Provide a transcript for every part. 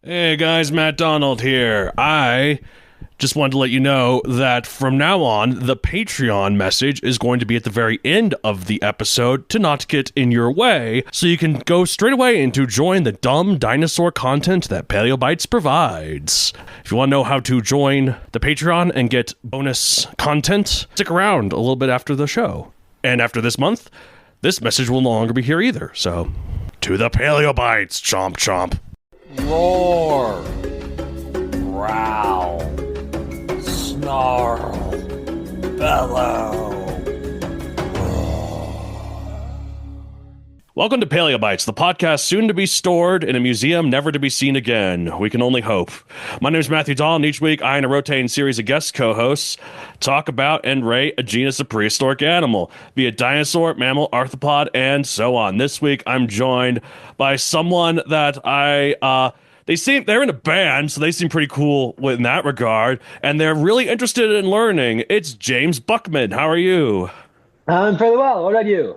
Hey guys, Matt Donald here. I just wanted to let you know that from now on, the Patreon message is going to be at the very end of the episode to not get in your way, so you can go straight away into join the dumb dinosaur content that Paleobites provides. If you want to know how to join the Patreon and get bonus content, stick around a little bit after the show. And after this month, this message will no longer be here either, so to the Paleobites, chomp chomp. Roar, growl, snarl, bellow. Welcome to Paleobites, the podcast soon to be stored in a museum never to be seen again. We can only hope. My name is Matthew Dahl, and each week I and a rotating series of guest co-hosts talk about and rate a genus of prehistoric animal, be it dinosaur, mammal, arthropod, and so on. This week I'm joined by someone that they're in a band, so they seem pretty cool in that regard, and they're really interested in learning. It's Jaymes Buckman. How are you? I'm fairly well. What about you?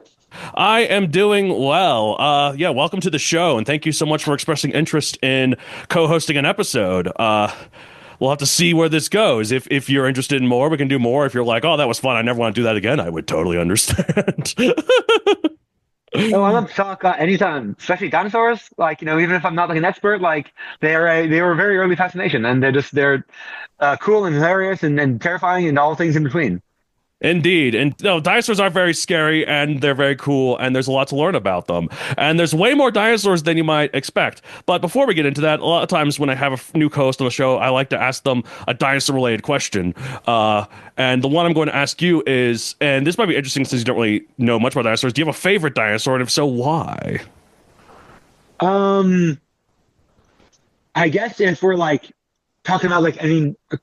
I am doing well. Welcome to the show, and thank you so much for expressing interest in co-hosting an episode. We'll have to see where this goes. If you're interested in more, we can do more. If you're like, oh, that was fun, I never want to do that again, I would totally understand. Oh, I love to talk anytime, especially dinosaurs. Even if I'm not like an expert, they were a very early fascination, and they're cool and hilarious and terrifying and all things in between. Indeed. And no, dinosaurs are very scary and they're very cool and there's a lot to learn about them. And there's way more dinosaurs than you might expect. But before we get into that, a lot of times when I have a new co-host on the show, I like to ask them a dinosaur-related question. And the one I'm going to ask you is, and this might be interesting since you don't really know much about dinosaurs, do you have a favorite dinosaur? And if so, why? I guess if we're talking about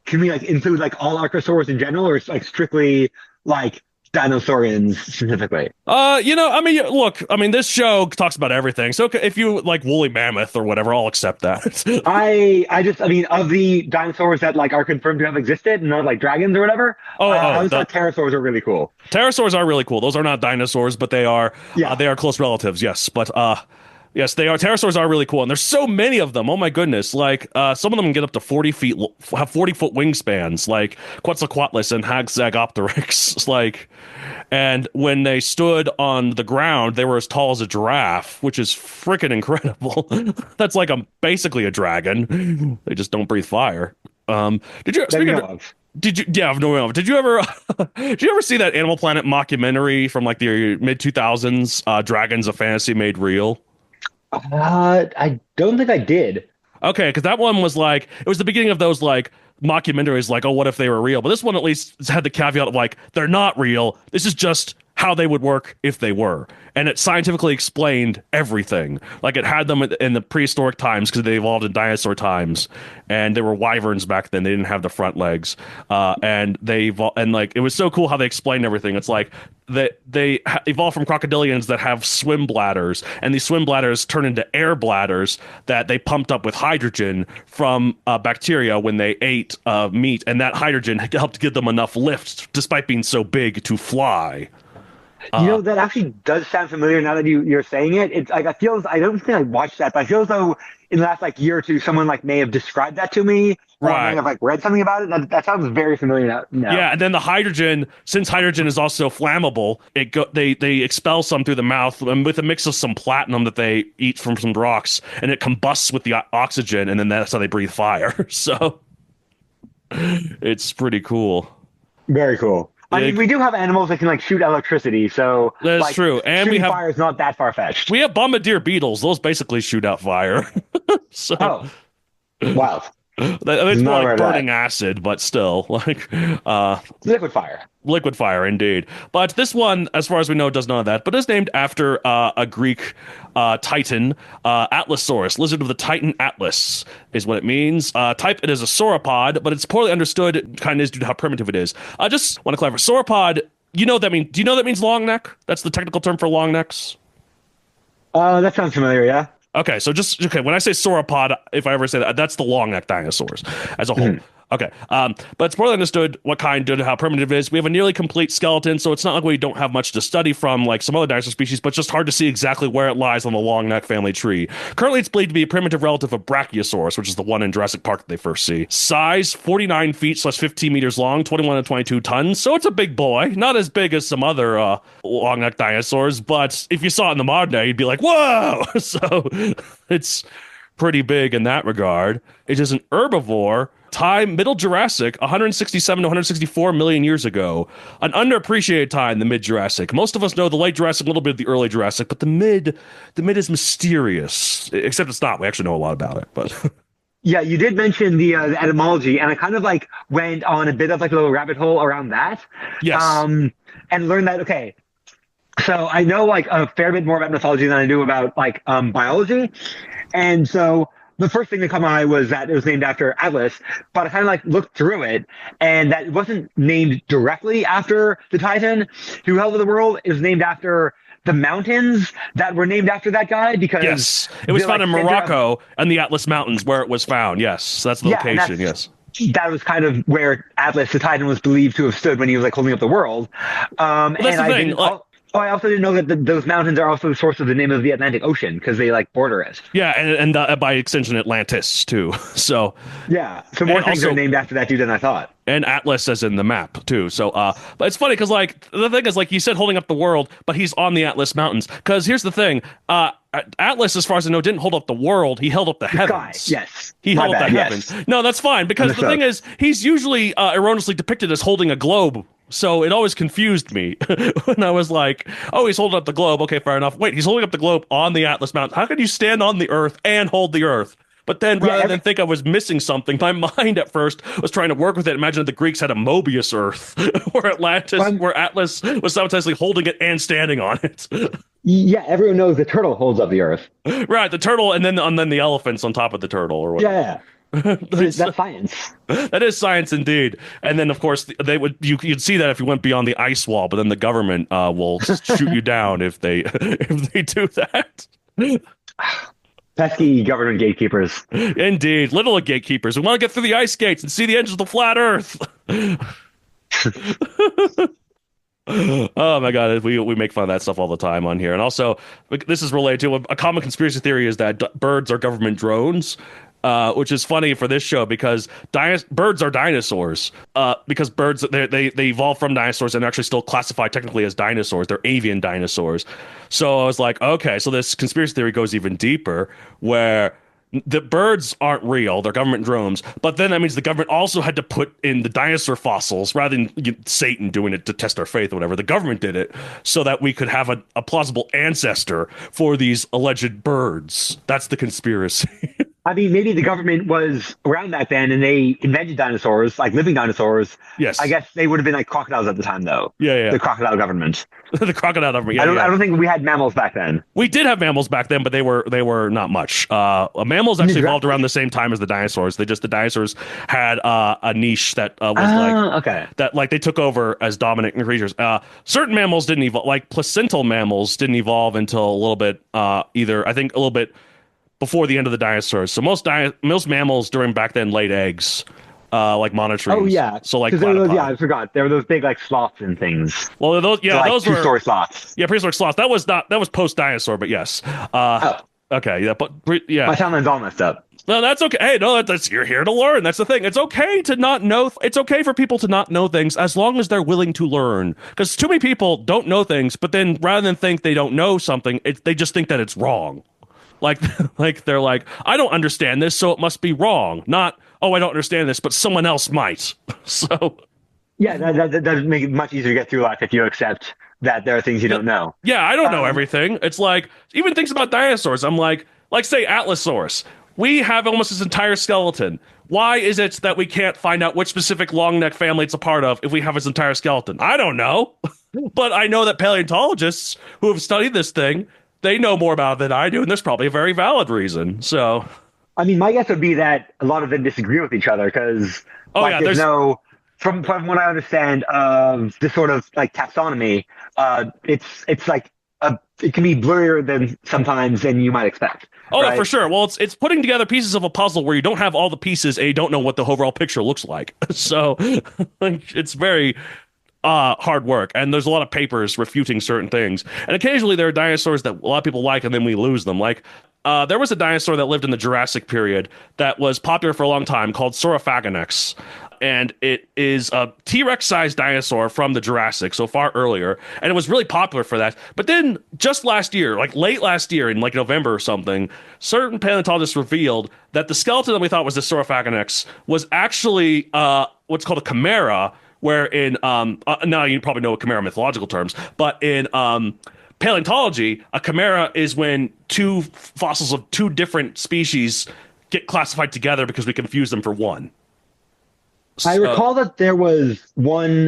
can we include all archosaurs in general, or it's strictly dinosaurians specifically? This show talks about everything. So if you like woolly mammoth or whatever, I'll accept that. Of the dinosaurs that are confirmed to have existed, not dragons or whatever. I always thought pterosaurs are really cool. Pterosaurs are really cool. Those are not dinosaurs, but they are they are close relatives. Yes, but yes, they are. Pterosaurs are really cool, and there's so many of them. Oh my goodness! Some of them can get up to 40 feet, have 40-foot wingspans, like Quetzalcoatlus and Haxagopteryx. And when they stood on the ground, they were as tall as a giraffe, which is freaking incredible. That's basically a dragon. They just don't breathe fire. Did you? Speaking of, did you? Yeah, no. Did you ever? Did you ever see that Animal Planet mockumentary from the mid 2000s? Dragons: A Fantasy Made Real. I don't think I did. Okay, because that one was it was the beginning of those mockumentaries, oh, what if they were real? But this one at least had the caveat of they're not real. This is just how they would work if they were. And it scientifically explained everything. It had them in the prehistoric times because they evolved in dinosaur times. And they were wyverns back then. They didn't have the front legs. And they evolved, and it was so cool how they explained everything. It's they evolved from crocodilians that have swim bladders. And these swim bladders turn into air bladders that they pumped up with hydrogen from bacteria when they ate meat. And that hydrogen helped give them enough lift, despite being so big, to fly. That actually does sound familiar now that you're saying it. It's I don't think I watched that, but I feel as though in the last year or two, someone may have described that to me. Or I may have read something about it. That sounds very familiar now. Yeah, and then the hydrogen, since hydrogen is also flammable, they expel some through the mouth and with a mix of some platinum that they eat from some rocks, and it combusts with the oxygen, and then that's how they breathe fire. So it's pretty cool. Very cool. We do have animals that can shoot electricity, so that's true. And fire is not that far fetched. We have bombardier beetles; those basically shoot out fire. So, wow. It's more like burning acid, but still, liquid fire. Liquid fire, indeed. But this one, as far as we know, does none of that. But is named after a Greek titan, Atlasaurus, lizard of the Titan Atlas, is what it means. Type, it is a sauropod, but it's poorly understood, kind of is due to how primitive it is. I just want to clarify, sauropod. Do you know that means long neck? That's the technical term for long necks. That sounds familiar. Yeah. Okay, so when I say sauropod, if I ever say that, that's the long neck dinosaurs as a whole. Okay. But it's poorly understood what kind and how primitive it is. We have a nearly complete skeleton, so it's not like we don't have much to study from like some other dinosaur species, but just hard to see exactly where it lies on the long neck family tree. Currently, it's believed to be a primitive relative of Brachiosaurus, which is the one in Jurassic Park that they first see. Size, 49 feet slash 15 meters long, 21 to 22 tons. So it's a big boy. Not as big as some other long neck dinosaurs, but if you saw it in the modern day, you'd be like, whoa! So it's pretty big in that regard. It is an herbivore. Time, Middle Jurassic, 167 to 164 million years ago. An underappreciated time, the Mid Jurassic. Most of us know the Late Jurassic, a little bit of the Early Jurassic, but the mid is mysterious. Except it's not. We actually know a lot about it, but. Yeah, you did mention the etymology, and I kind of like went on a bit of like a little rabbit hole around that. Yes. And learned that, okay, so I know like a fair bit more about mythology than I do about like biology. And so the first thing that caught my eye was that it was named after Atlas, but I kind of like looked through it, and that it wasn't named directly after the Titan who held the world. It was named after the mountains that were named after that guy, because yes, it was found in Morocco and the Atlas Mountains where it was found. Yes, that's the location. Yes. That was kind of where Atlas, the Titan, was believed to have stood when he was like holding up the world. Well, that's the thing. I also didn't know that those mountains are also the source of the name of the Atlantic Ocean, because they like border it. Yeah, and by extension Atlantis too. So yeah, so more things are named after that dude than I thought. And Atlas as in the map too. So but it's funny because like the thing is, like you said, holding up the world, but he's on the Atlas Mountains. Because here's the thing, Atlas, as far as I know, didn't hold up the world. He held up the heavens. Yes, he held up the heavens. No, that's fine, because the thing is, he's usually erroneously depicted as holding a globe. So it always confused me when I was like, oh, he's holding up the globe. Okay, fair enough. Wait, he's holding up the globe on the Atlas Mountain. How can you stand on the Earth and hold the Earth? But then rather than think I was missing something, my mind at first was trying to work with it. Imagine the Greeks had a Mobius Earth where Atlas was simultaneously holding it and standing on it. Yeah, everyone knows the turtle holds up the Earth. Right, the turtle and then the elephants on top of the turtle or whatever. Yeah. That's science. That is science indeed. And then of course you'd see that if you went beyond the ice wall, but then the government will shoot you down if they do that. Pesky government gatekeepers. Indeed, little gatekeepers. We want to get through the ice gates and see the edge of the flat Earth. Oh my god, we make fun of that stuff all the time on here. And also, this is related to a common conspiracy theory is that birds are government drones. Which is funny for this show because birds are dinosaurs. Because birds they evolved from dinosaurs and actually still classified technically as dinosaurs. They're avian dinosaurs. So I was like, okay, so this conspiracy theory goes even deeper, where the birds aren't real; they're government drones. But then that means the government also had to put in the dinosaur fossils rather than Satan doing it to test our faith or whatever. The government did it so that we could have a plausible ancestor for these alleged birds. That's the conspiracy. I mean, maybe the government was around back then and they invented dinosaurs, like living dinosaurs. Yes. I guess they would have been like crocodiles at the time, though. Yeah. The crocodile government. The crocodile government. Yeah, I don't think we had mammals back then. We did have mammals back then, but they were not much. Mammals actually evolved around the same time as the dinosaurs. The dinosaurs had a niche that was that like they took over as dominant creatures. Certain mammals didn't evolve, like placental mammals didn't evolve until a little bit either. I think a little bit before the end of the dinosaurs. So most mammals during back then laid eggs, like monotremes. Oh yeah. So like I forgot. There were those big like sloths and things. Well, those those were two-story sloths. Yeah, prehistoric sloths. That was post dinosaur, but yes. Okay, yeah, but yeah. My timeline's all messed up. No, that's okay. Hey, no, you're here to learn. That's the thing. It's okay to not know. It's okay for people to not know things as long as they're willing to learn. Because too many people don't know things, but then rather than think they don't know something, they just think that it's wrong. Like they're like, I don't understand this, so it must be wrong. Not, oh, I don't understand this, but someone else might. So, yeah, that does make it much easier to get through life if you accept that there are things you don't know. Yeah, I don't know everything. It's like even things about dinosaurs. I'm like say Atlasaurus. We have almost his entire skeleton. Why is it that we can't find out which specific long neck family it's a part of if we have his entire skeleton? I don't know, but I know that paleontologists who have studied this thing. They know more about it than I do, and there's probably a very valid reason. So, I mean, my guess would be that a lot of them disagree with each other because, there's no, from what I understand of this sort of like taxonomy, it's like it can be blurrier than sometimes than you might expect. Oh, for right? sure. Well, it's putting together pieces of a puzzle where you don't have all the pieces and you don't know what the overall picture looks like. So like, it's very hard work, and there's a lot of papers refuting certain things. And occasionally there are dinosaurs that a lot of people like, and then we lose them. Like there was a dinosaur that lived in the Jurassic period that was popular for a long time called Saurophagonex. And it is a T-Rex sized dinosaur from the Jurassic, so far earlier, and it was really popular for that. But then just last year, like late last year in like November or something, certain paleontologists revealed that the skeleton that we thought was the Saurophagonex was actually what's called a chimera, where in now you probably know chimera mythological terms, but in paleontology, a chimera is when two fossils of two different species get classified together because we confuse them for one. I recall that there was one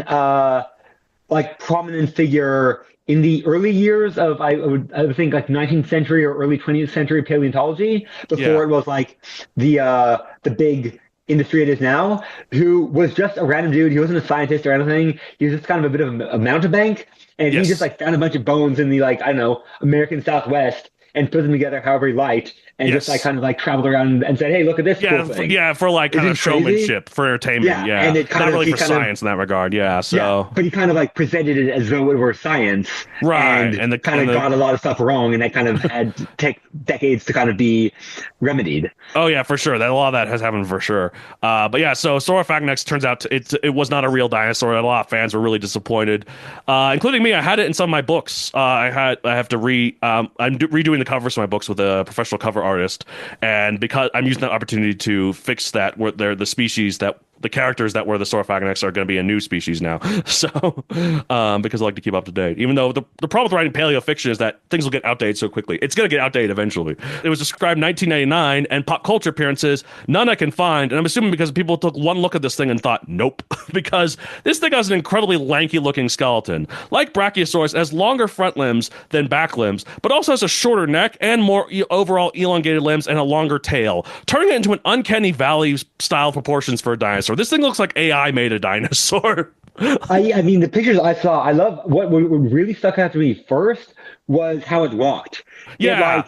like prominent figure in the early years of I would think like 19th century or early 20th century paleontology before Yeah. it was like the big industry it is now, who was just a random dude. He wasn't a scientist or anything. He was just kind of a bit of a mountebank, and he just Yes. like found a bunch of bones in the like I don't know American Southwest and put them together however he liked, and just like Yes. kind of like traveled around and said, "Hey, look at this cool Yeah, thing." yeah, for like kind Isn't of it crazy? showmanship, for entertainment. Yeah, Yeah, and it kind not of really he for kind of science in that regard. Yeah, yeah, so but he kind of like presented it as though it were science, right, and and the kind and of the got a lot of stuff wrong, and that kind of had to take decades to kind of be remedied. oh yeah, for sure. That a lot of that has happened for sure. But yeah, so Saurophagonex turns out it was not a real dinosaur. A lot of fans were really disappointed, including me. I had it in some of my books. I have to redoing the covers for my books with a professional cover artist, and because I'm using that opportunity to fix that, where they're the species that the characters that were the Saurophagonex are going to be a new species now. So, because I like to keep up to date. Even though the problem with writing paleo fiction is that things will get outdated so quickly. It's going to get outdated eventually. It was described in 1999, and pop culture appearances, none I can find. And I'm assuming because people took one look at this thing and thought, nope, because this thing has an incredibly lanky looking skeleton. Like Brachiosaurus, it has longer front limbs than back limbs, but also has a shorter neck and more overall elongated limbs and a longer tail, turning it into an uncanny valley style proportions for a dinosaur. This thing looks like AI made a dinosaur. I mean, the pictures I saw, I love what really stuck out to me first was how it walked. It Yeah.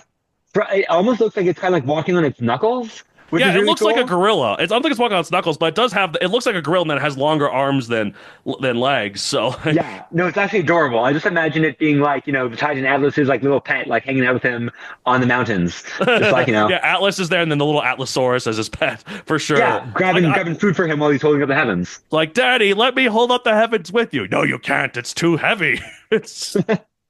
like, it almost looks like it's kind of like walking on its knuckles, which Yeah, is it really looks like a cool. gorilla. I don't think it's walking on its knuckles, but it does have. It looks like a gorilla and then it has longer arms than legs. So Yeah, no, it's actually adorable. I just imagine it being like, the Titan Atlas's like little pet, like hanging out with him on the mountains, just like, yeah, Atlas is there, and then the little Atlasaurus as his pet for sure. yeah, grabbing food for him while he's holding up the heavens. Like, Daddy, let me hold up the heavens with you. No, you can't. It's too heavy. It's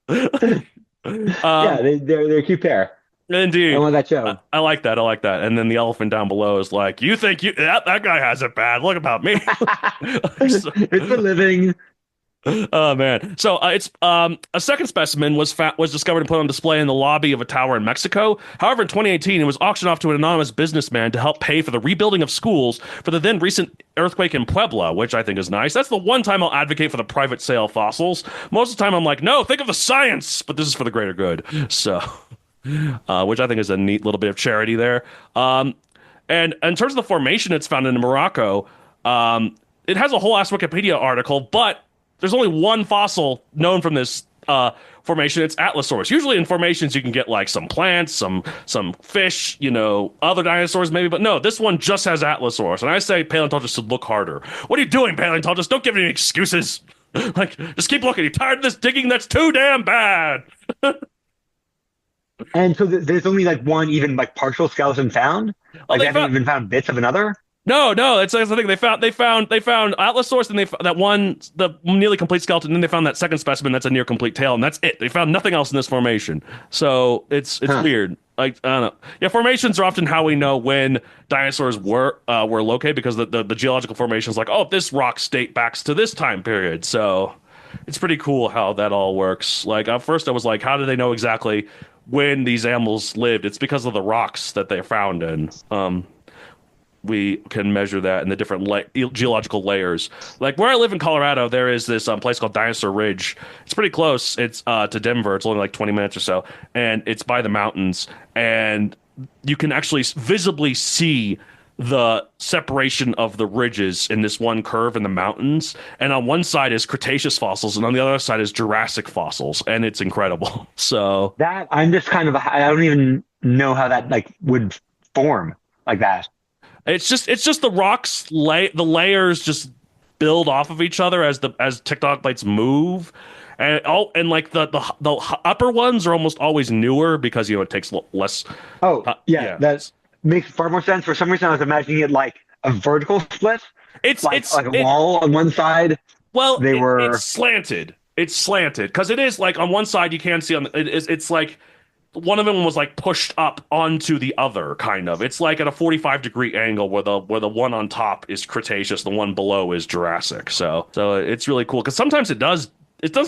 Yeah, they're a cute pair. I indeed. want that show. I like that. I like that. And then the elephant down below is like, you think that guy has it bad? Look about me. So- It's the living. oh man. So it's a second specimen was discovered and put on display in the lobby of a tower in Mexico. However, in 2018, it was auctioned off to an anonymous businessman to help pay for the rebuilding of schools for the then recent earthquake in Puebla, which I think is nice. That's the one time I'll advocate for the private sale of fossils. Most of the time, I'm like, no, think of the science, but this is for the greater good. So, which I think is a neat little bit of charity there. And in terms of the formation, it's found in Morocco. It has a whole ass Wikipedia article, but there's only one fossil known from this formation. It's Atlasaurus. Usually in formations you can get like some plants, some fish, other dinosaurs maybe, but no, this one just has Atlasaurus. And I say paleontologists should look harder. What are you doing, paleontologists? Don't give me any excuses. Like, just keep looking. You tired of this digging? That's too damn bad. And so there's only like one even like partial skeleton found. Oh, Like they they haven't found even found bits of another. no. That's the thing. They found Atlasaurus, and that one, the nearly complete skeleton. And then they found that second specimen that's a near complete tail, and that's it. They found nothing else in this formation. So it's Huh. weird. Like, I don't know. Yeah, formations are often how we know when dinosaurs were located, because the geological formations, like, oh, this rock date backs to this time period. So it's pretty cool how that all works. Like, at first I was like, how do they know exactly when these animals lived? It's because of the rocks that they're found in. We can measure that in the different geological layers. Like where I live in Colorado, there is this place called Dinosaur Ridge. It's pretty close. It's to Denver. It's only like 20 minutes or so, and it's by the mountains. And you can actually visibly see the separation of the ridges in this one curve in the mountains. And on one side is Cretaceous fossils, and on the other side is Jurassic fossils, and it's incredible. So That I'm just kind of I don't even know how that like would form like that. It's just the rocks the layers just build off of each other as tectonic plates move. And like the upper ones are almost always newer because it takes less. Oh, yeah, Yeah, that makes far more sense. For some reason, I was imagining it like a vertical split, like a wall on one side. well, They it's were slanted. It's slanted because it is like on one side you can see it's like one of them was like pushed up onto the other kind of. It's like at a 45-degree angle where the one on top is Cretaceous, the one below is Jurassic. So it's really cool because sometimes it does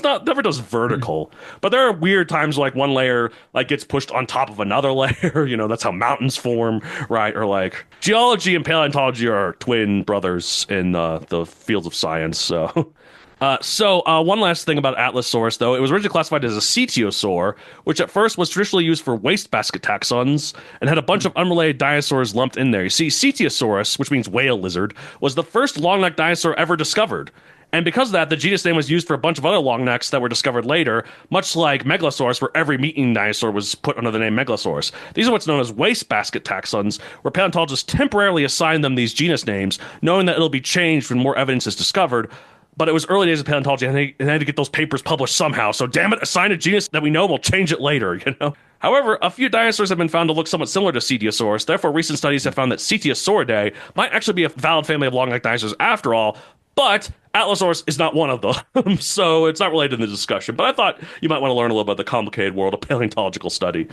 not never does vertical, but there are weird times like one layer like gets pushed on top of another layer. That's how mountains form, right? Or like geology and paleontology are twin brothers in the fields of science. So one last thing about Atlasaurus, though. It was originally classified as a cetiosaur, which at first was traditionally used for wastebasket taxons and had a bunch of unrelated dinosaurs lumped in there. You see, Cetiosaurus, which means whale lizard, was the first long-necked dinosaur ever discovered. And because of that, the genus name was used for a bunch of other longnecks that were discovered later, much like Megalosaurus, where every meat-eating dinosaur was put under the name Megalosaurus. These are what's known as wastebasket taxons, where paleontologists temporarily assign them these genus names, knowing that it'll be changed when more evidence is discovered. But it was early days of paleontology, and they had to get those papers published somehow. So damn it, assign a genus that we know will change it later. However, a few dinosaurs have been found to look somewhat similar to Cetiosaurus. Therefore, recent studies have found that Cetiosauridae might actually be a valid family of long-necked dinosaurs after all. But Atlasaurus is not one of them, so it's not related in the discussion. But I thought you might want to learn a little about the complicated world of paleontological study.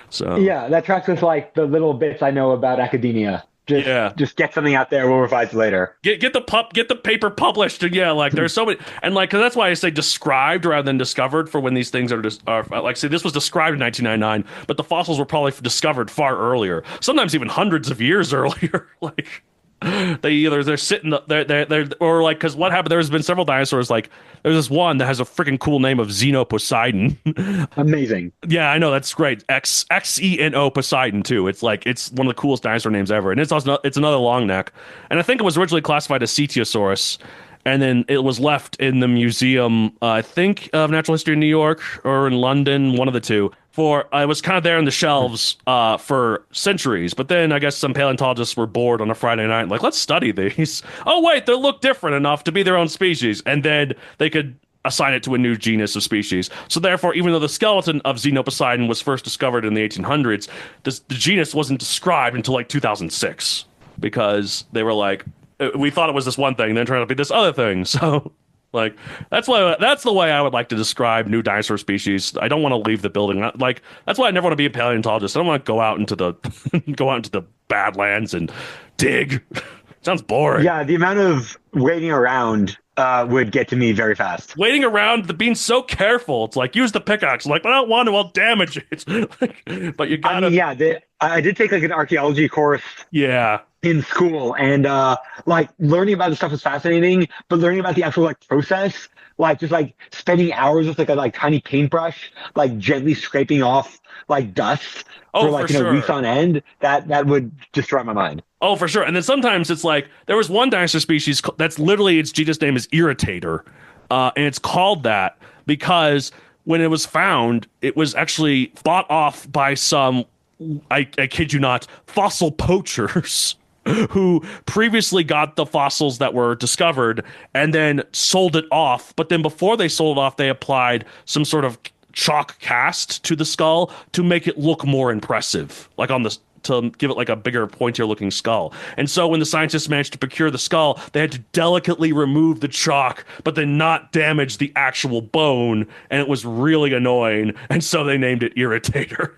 So yeah, that tracks with like the little bits I know about academia. Just get something out there. We'll revise later. Get the paper published. And yeah, like there's so many, and like 'cause that's why I say described rather than discovered for when these things are like say this was described in 1999, but the fossils were probably discovered far earlier, sometimes even hundreds of years earlier. Like they're sitting they're or like because what happened, there's been several dinosaurs, like there's this one that has a freaking cool name of Xenoposeidon. Amazing. Yeah, I know, that's great. Xeno Poseidon too. It's like it's one of the coolest dinosaur names ever, and it's another long neck, and I think it was originally classified as Cetiosaurus, and then it was left in the museum, I think of Natural History in New York or in London, one of the two. For it was kind of there in the shelves for centuries, but then I guess some paleontologists were bored on a Friday night, like let's study these. Oh wait, they look different enough to be their own species, and then they could assign it to a new genus of species. So therefore, even though the skeleton of Xenoposeidon was first discovered in the 1800s, the genus wasn't described until like 2006 because they were like, we thought it was this one thing, then it turned out to be this other thing. So. Like that's the way I would like to describe new dinosaur species. I don't want to leave the building. Like that's why I never want to be a paleontologist. I don't want to go out into the badlands and dig. Sounds boring. Yeah, the amount of waiting around would get to me very fast. Waiting around, being so careful. It's like use the pickaxe. Like I don't want to. I'll damage it. But you gotta. I mean, yeah, I did take like an archaeology course. Yeah. In school, and like learning about the stuff is fascinating, but learning about the actual like process, like just like spending hours with like a like tiny paintbrush, like gently scraping off like dust for like sure. weeks on end, that would destroy my mind. Oh, for sure. And then sometimes it's like there was one dinosaur species that's literally its genus name is Irritator, and it's called that because when it was found, it was actually bought off by some, I kid you not, fossil poachers. Who previously got the fossils that were discovered and then sold it off. But then before they sold it off, they applied some sort of chalk cast to the skull to make it look more impressive, like to give it like a bigger, pointier looking skull. And so when the scientists managed to procure the skull, they had to delicately remove the chalk, but then not damage the actual bone. And it was really annoying. And so they named it Irritator.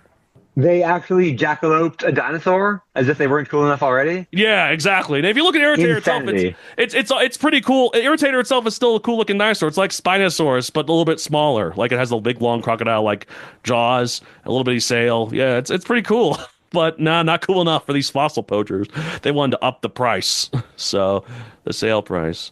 They actually jackaloped a dinosaur as if they weren't cool enough already. Yeah, exactly. And if you look at Irritator Insanity. itself, it's pretty cool. Irritator itself is still a cool looking dinosaur. It's like Spinosaurus, but a little bit smaller. Like it has the big long crocodile like jaws, a little bitty sail. Yeah, it's pretty cool. But not cool enough for these fossil poachers. They wanted to up the price, so the sale price.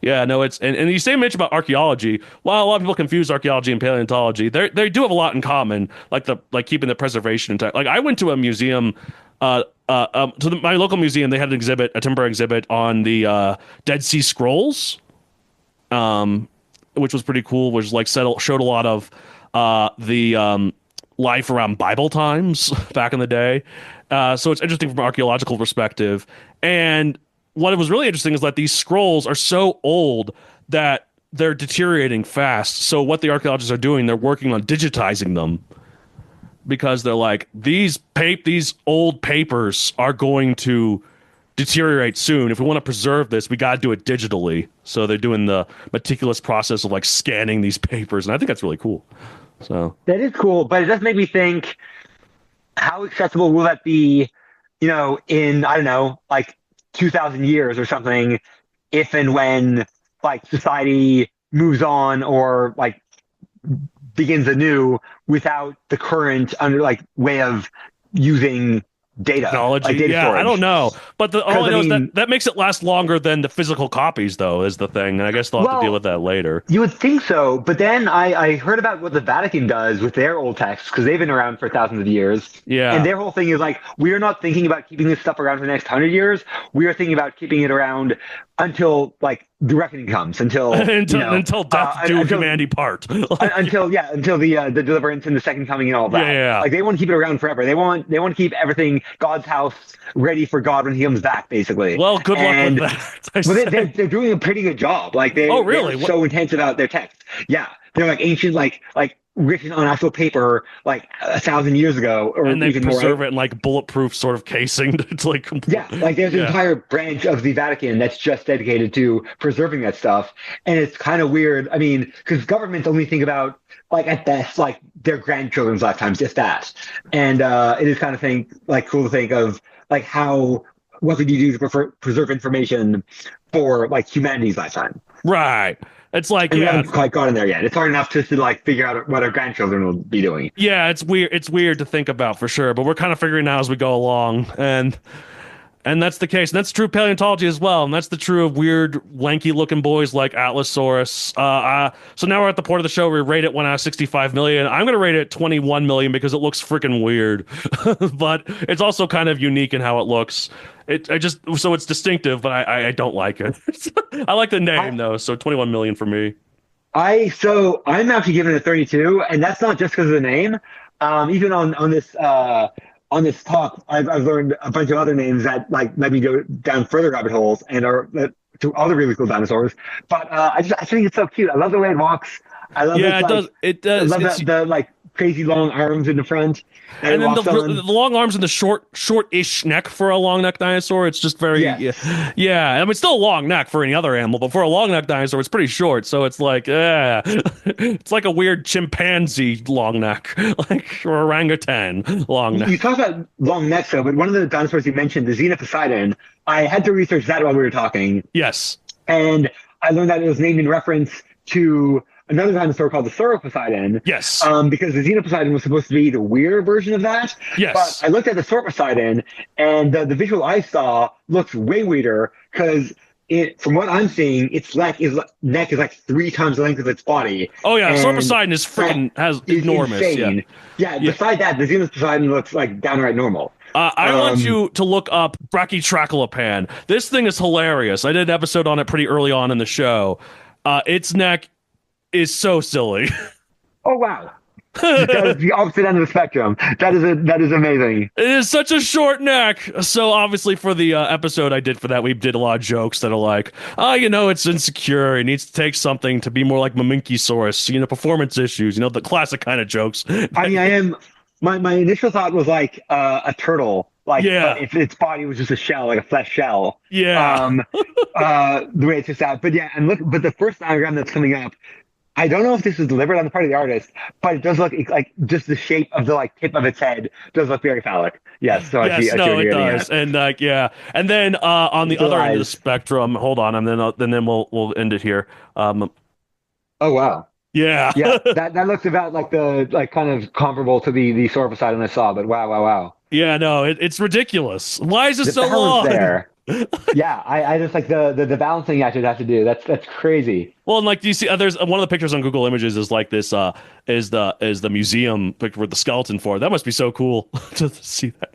Yeah, no, it's and you say mention about archaeology. While a lot of people confuse archaeology and paleontology, they do have a lot in common, like keeping the preservation intact. Like I went to a museum, my local museum. They had a temporary exhibit on the Dead Sea Scrolls, which was pretty cool. Which like showed a lot of the life around Bible times back in the day. So it's interesting from an archaeological perspective. And what was really interesting is that these scrolls are so old that they're deteriorating fast. So what the archaeologists are doing, they're working on digitizing them because they're like, these old papers are going to deteriorate soon. If we want to preserve this, we got to do it digitally. So they're doing the meticulous process of like scanning these papers, and I think that's really cool. So That is cool, but it does make me think, how accessible will that be, in, I don't know, like 2,000 years or something, if and when like society moves on or like begins anew without the current way of using data, technology, like data yeah, storage. I don't know, but all I know is mean, that makes it last longer than the physical copies, though, is the thing, and I guess they'll have to deal with that later. You would think so, but then I heard about what the Vatican does with their old texts, because they've been around for thousands of years. Yeah. And their whole thing is like, we are not thinking about keeping this stuff around for the next 100 years. We are thinking about keeping it around until like the reckoning comes, until death do humanity part. until the deliverance and the second coming and all that. Yeah. Like they want to keep it around forever. They want to keep everything, God's house, ready for God when he comes back, basically. Well, good luck with that. But they're doing a pretty good job. Like really? They're so intense about their text. Yeah, they're like ancient, like written on actual paper, like 1,000 years ago, or and they even preserve more. it in like bulletproof sort of casing. It's like Like there's an entire branch of the Vatican that's just dedicated to preserving that stuff, and it's kind of weird. I mean, because governments only think about like at best like their grandchildren's lifetimes, just that, and it is kind of cool to think of like what could you do to preserve information for like humanity's lifetime. Right. It's like, and we haven't quite gotten there yet. It's hard enough to like figure out what our grandchildren will be doing. Yeah, it's weird. It's weird to think about for sure, but we're kind of figuring out as we go along, and that's the case. And that's true of paleontology as well, and that's the true of weird, lanky-looking boys like Atlasaurus. So now we're at the point of the show where we rate it 1 out of 65 million. I'm going to rate it 21 million because it looks freaking weird, but it's also kind of unique in how it looks. So it's distinctive, but I don't like it. I like the name though, so 21 million for me. I'm actually giving it a 32, and that's not just because of the name. Even on this talk, I've learned a bunch of other names that like let me go down further rabbit holes and are to other really cool dinosaurs. But I think it's so cute. I love the way it walks. I love it does. I love the like crazy long arms in the front. And then the long arms and the short-ish neck for a long neck dinosaur. It's just very, yeah. I mean, it's still a long neck for any other animal, but for a long neck dinosaur, it's pretty short. So it's like, it's like a weird chimpanzee long neck, like or orangutan long neck. You talk about long necks, though, but one of the dinosaurs you mentioned, the Xenoposeidon, I had to research that while we were talking. Yes. And I learned that it was named in reference to another dinosaur called the Sauroposeidon. Yes. Because the Xenoposeidon was supposed to be the weirder version of that. Yes. But I looked at the Sauroposeidon, and the visual I saw looks way weirder because from what I'm seeing, its neck is like 3 times the length of its body. Oh yeah, Sauroposeidon is freaking enormous. Insane. Yeah. Beside that, the Xenoposeidon looks like downright normal. I want you to look up Brachiosaurus. This thing is hilarious. I did an episode on it pretty early on in the show. Its neck is so silly. Oh wow. That is the opposite end of the spectrum. That is amazing. It is such a short neck. So obviously for the episode I did for that, we did a lot of jokes that are like, it's insecure. It needs to take something to be more like Maminkisaurus, performance issues, the classic kind of jokes. I mean, my initial thought was like a turtle. Like, if its body was just a shell, like a flesh shell. Yeah. The way it's just out. But yeah, but the first diagram that's coming up, I don't know if this was deliberate on the part of the artist, but it does look like just the shape of the like tip of its head does look very phallic. Yes, so I see it does, and and then on the other end of the spectrum, hold on, and then we'll end it here. Oh wow. Yeah, that looks about like kind of comparable to the Sauroposeidon I saw, but wow. Yeah, no, it's ridiculous. Why is it so long? There. Yeah, I just like the balancing act it has to do. That's crazy. Well, and like, do you see? There's one of the pictures on Google Images is like this. Is the museum picture with the skeleton for it. That must be so cool to see that.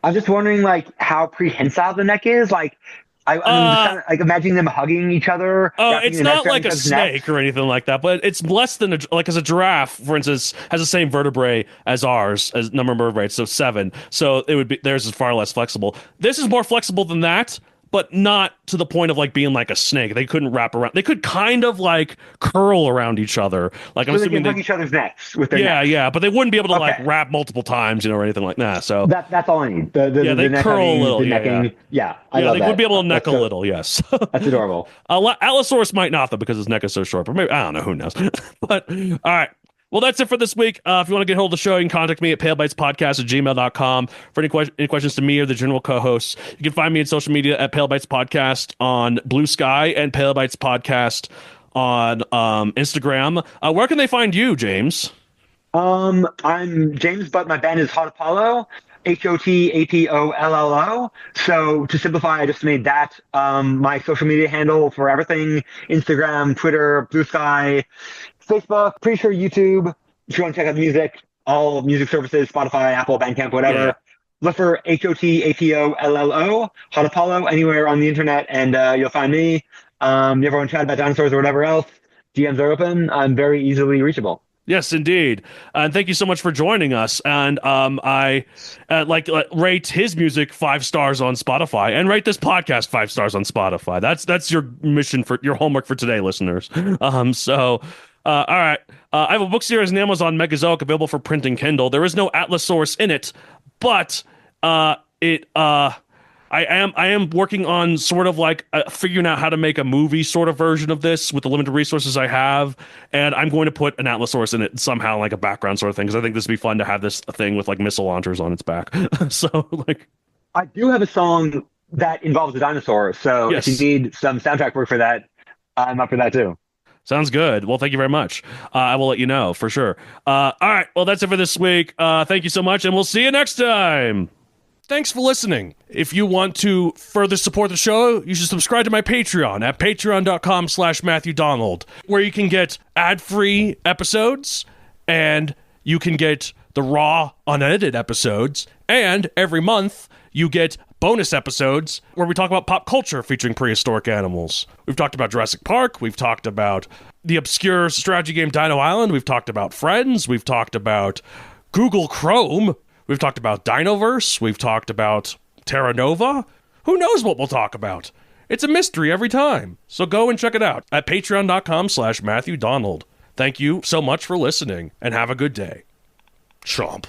I'm just wondering like how prehensile the neck is. Like, I mean, just kind of like imagining them hugging each other. Oh, wrapping it's their necks not around like each a other's snake necks. or anything like that, but it's less than like as a giraffe, for instance, has the same vertebrae as ours, as number of vertebrae, so 7. So it would be theirs is far less flexible. This is more flexible than that, but not to the point of like being like a snake. They couldn't wrap around. They could kind of like curl around each other. Like I'm So they assuming can hug each other's necks with their yeah, necks. yeah, but they wouldn't be able to like Okay. wrap multiple times, or anything like that. So That's all I need. The yeah, they neck curl a hugging, little. the Yeah, yeah. necking. Yeah, I Yeah, love they that. would be able to neck That's a so, little, yes. that's adorable. Allosaurus might not, though, because his neck is so short. But maybe, I don't know, who knows. But, all right. Well, that's it for this week. If you want to get hold of the show, you can contact me at palebytespodcast@gmail.com for any questions to me or the general co-hosts. You can find me on social media at Pale Bites Podcast on Blue Sky and Pale Bites Podcast on Instagram. Where can they find you, James? I'm James, but my band is Hot Apollo, HOTAPOLLO. So to simplify, I just made that my social media handle for everything: Instagram, Twitter, Blue Sky, Facebook, pretty sure YouTube. If you want to check out music, all music services, Spotify, Apple, Bandcamp, whatever. Yeah. Look for HOTAPOLLO, Hot Apollo, anywhere on the internet, and you'll find me. You ever want to chat about dinosaurs or whatever else? DMs are open. I'm very easily reachable. Yes, indeed. And thank you so much for joining us. And I rate his music 5 stars on Spotify and rate this podcast 5 stars on Spotify. That's your mission for your homework for today, listeners. All right. I have a book series on Amazon Megazoic available for print and Kindle. There is no Atlasaurus in it, but I am working on sort of like figuring out how to make a movie sort of version of this with the limited resources I have, and I'm going to put an Atlasaurus in it somehow, like a background sort of thing, because I think this would be fun to have this thing with like missile launchers on its back. So like, I do have a song that involves a dinosaur, so yes. if you need some soundtrack work for that, I'm up for that too. Sounds good. Well, thank you very much. I will let you know for sure. All right. Well, that's it for this week. Thank you so much, and we'll see you next time. Thanks for listening. If you want to further support the show, you should subscribe to my Patreon at patreon.com/MatthewDonald, where you can get ad-free episodes, and you can get the raw, unedited episodes, and every month you get bonus episodes where we talk about pop culture featuring prehistoric animals. We've talked about Jurassic Park, we've talked about the obscure strategy game Dino Island, we've talked about Friends, we've talked about Google Chrome, we've talked about Dinoverse, we've talked about Terra Nova. Who knows what we'll talk about? It's a mystery every time. So go and check it out at patreon.com/MatthewDonald. Thank you so much for listening, and have a good day. Chomp.